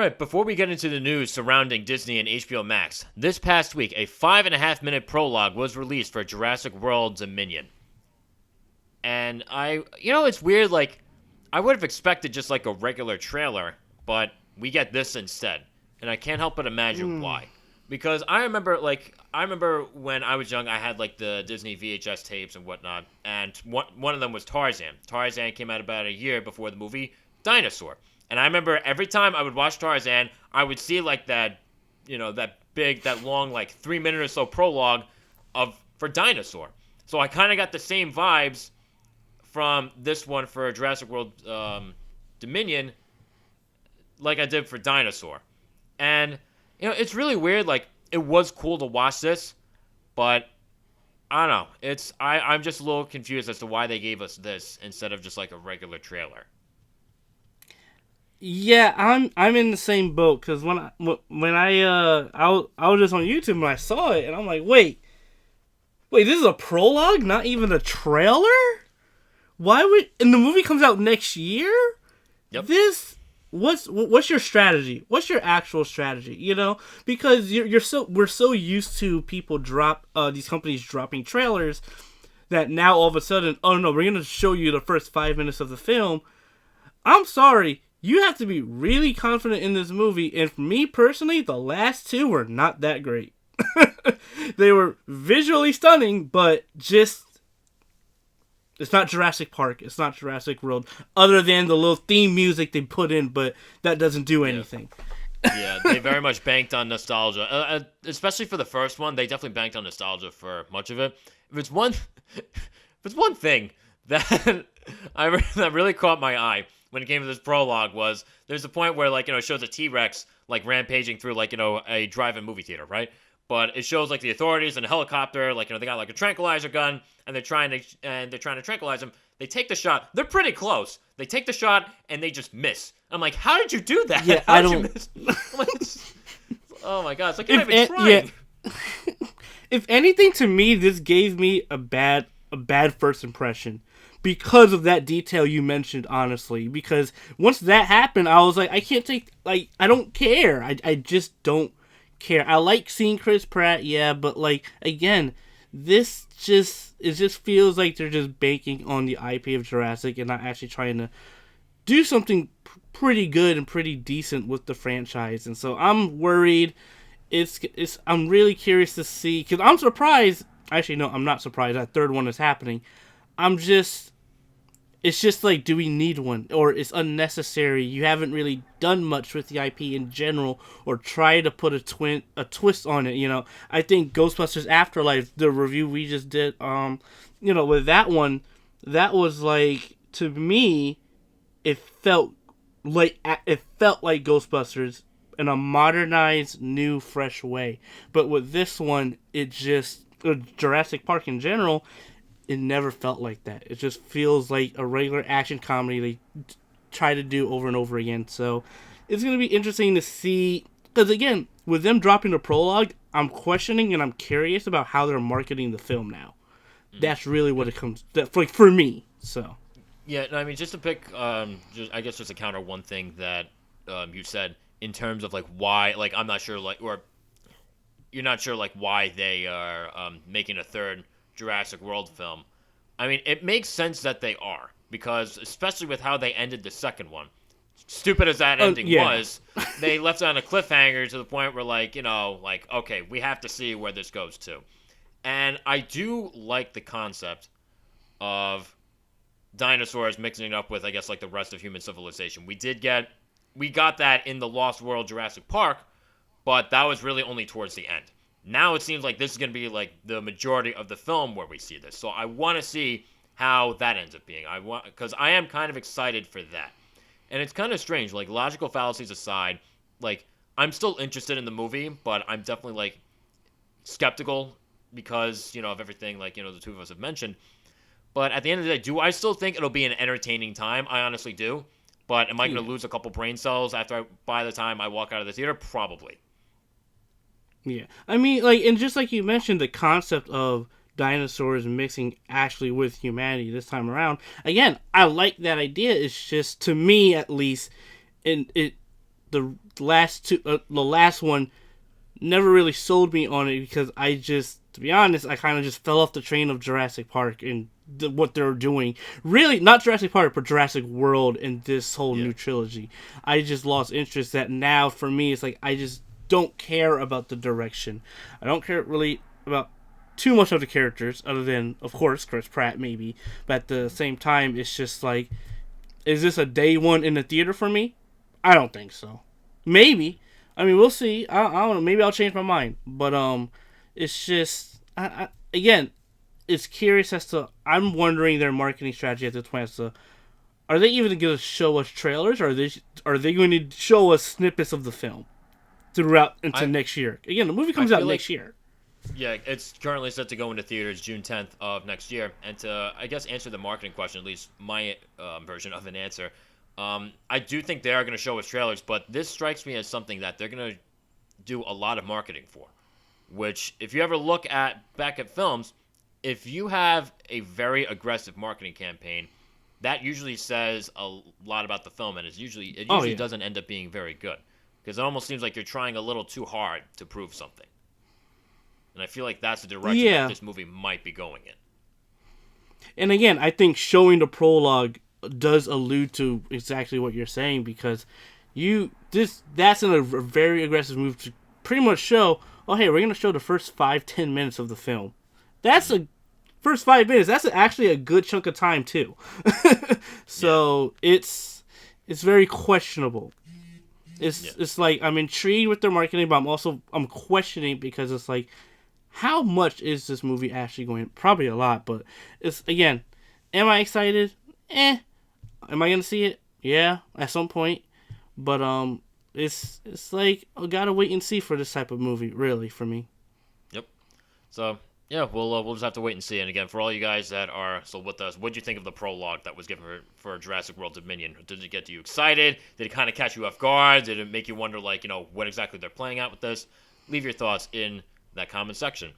All right, before we get into the news surrounding Disney and HBO Max, this past week, a 5.5 minute prologue was released for Jurassic World Dominion. And it's weird, like, I would have expected just like a regular trailer, but we get this instead. And I can't help but imagine why. Because I remember when I was young, I had like the Disney VHS tapes and whatnot, and one of them was Tarzan. Tarzan came out about a year before the movie Dinosaur. And I remember every time I would watch Tarzan, I would see like that long, like 3 minute or so prologue for Dinosaur. So I kind of got the same vibes from this one for Jurassic World Dominion, like I did for Dinosaur. And it's really weird. Like, it was cool to watch this, but I don't know. I'm just a little confused as to why they gave us this instead of just like a regular trailer. Yeah, I'm in the same boat because when I was just on YouTube and I saw it and I'm like, wait, this is a prologue, not even a trailer. Why would? And the movie comes out next year. Yep. What's your strategy? What's your actual strategy? Because we're so used to people these companies dropping trailers that now all of a sudden, oh no, we're gonna show you the first 5 minutes of the film. I'm sorry. You have to be really confident in this movie, and for me personally, the last two were not that great. They were visually stunning, but just... It's not Jurassic Park, it's not Jurassic World, other than the little theme music they put in, but that doesn't do anything. Yeah, they very much banked on nostalgia, especially for the first one. They definitely banked on nostalgia for much of it. If it's one thing that that really caught my eye when it came to this prologue was there's a point where it shows a T-Rex rampaging through a drive-in movie theater, right? But it shows the authorities and a helicopter, they got a tranquilizer gun and they're trying to tranquilize him. They take the shot. They're pretty close. They take the shot and they just miss. I'm like, how did you do that? Yeah, how did you miss? Oh my god, it's you're not even trying. Yeah. If anything, to me, this gave me a bad first impression. Because of that detail you mentioned, honestly. Because once that happened, I was like, I can't take... I don't care. I just don't care. I like seeing Chris Pratt, yeah, but, again, it just feels like they're just banking on the IP of Jurassic and not actually trying to do something pretty good and pretty decent with the franchise. And so I'm worried. I'm really curious to see... Because I'm surprised... Actually, no, I'm not surprised. That third one is happening. It's just do we need one? Or it's unnecessary. You haven't really done much with the IP in general or try to put a twist on it, I think Ghostbusters Afterlife, the review we just did, with that one, that was to me, it felt like Ghostbusters in a modernized, new, fresh way. But with this one, it just, Jurassic Park in general, it never felt like that. It just feels like a regular action comedy they try to do over and over again. So it's going to be interesting to see. Because again, with them dropping the prologue, I'm questioning and I'm curious about how they're marketing the film now. That's really what it comes for me. So yeah, I mean, just to pick, just to counter one thing that you said in terms of why, I'm not sure, or you're not sure why they are making a third Jurassic World film. I mean, it makes sense that they are, because especially with how they ended the second one, stupid as that ending was, they left it on a cliffhanger to the point where okay, we have to see where this goes to. And I do like the concept of dinosaurs mixing it up with, I guess, the rest of human civilization. We got that in the Lost World Jurassic Park, but that was really only towards the end. Now it seems like this is going to be the majority of the film where we see this. So I want to see how that ends up being. Because I am kind of excited for that. And it's kind of strange, logical fallacies aside, I'm still interested in the movie, but I'm definitely skeptical because, of everything the two of us have mentioned. But at the end of the day, do I still think it'll be an entertaining time? I honestly do. But am I going to lose a couple brain cells by the time I walk out of the theater? Probably. Yeah, I mean, and just like you mentioned, the concept of dinosaurs mixing actually with humanity this time around. Again, I like that idea. It's just, to me at least, and it the the last one never really sold me on it because I just, to be honest, I kind of just fell off the train of Jurassic Park and what they're doing. Really, not Jurassic Park, but Jurassic World and this whole new trilogy. I just lost interest. That now for me, it's like I just don't care about the direction. I don't care really about too much of the characters, other than, of course, Chris Pratt maybe. But at the same time, it's just like, is this a day one in the theater for me? I don't think so. Maybe. I mean, we'll see. I don't know. Maybe I'll change my mind. But it's just again, it's curious as to. I'm wondering their marketing strategy at this point. As to, are they even going to show us trailers, or are they going to show us snippets of the film throughout into next year? Again, the movie comes out next year. Yeah, it's currently set to go into theaters June 10th of next year. And to, I guess, answer the marketing question, at least my version of an answer, I do think they are going to show us trailers, but this strikes me as something that they're going to do a lot of marketing for. Which, if you ever look back at films, if you have a very aggressive marketing campaign, that usually says a lot about the film, and it usually doesn't end up being very good. Because it almost seems like you're trying a little too hard to prove something. And I feel like that's the direction that this movie might be going in. And again, I think showing the prologue does allude to exactly what you're saying, because that's in a very aggressive move to pretty much show, oh hey, we're going to show the first 5-10 minutes of the film. That's the first 5 minutes. That's actually a good chunk of time too. So it's very questionable. It's like, I'm intrigued with their marketing, but I'm questioning, because it's like, how much is this movie actually going? Probably a lot, but it's, again, am I excited? Am I gonna see it? Yeah, at some point. But it's like, I gotta wait and see for this type of movie, really, for me. Yep. So yeah, we'll just have to wait and see. And again, for all you guys that are still with us, what did you think of the prologue that was given for Jurassic World Dominion? Did it get you excited? Did it kind of catch you off guard? Did it make you wonder, like, what exactly they're playing out with this? Leave your thoughts in that comment section.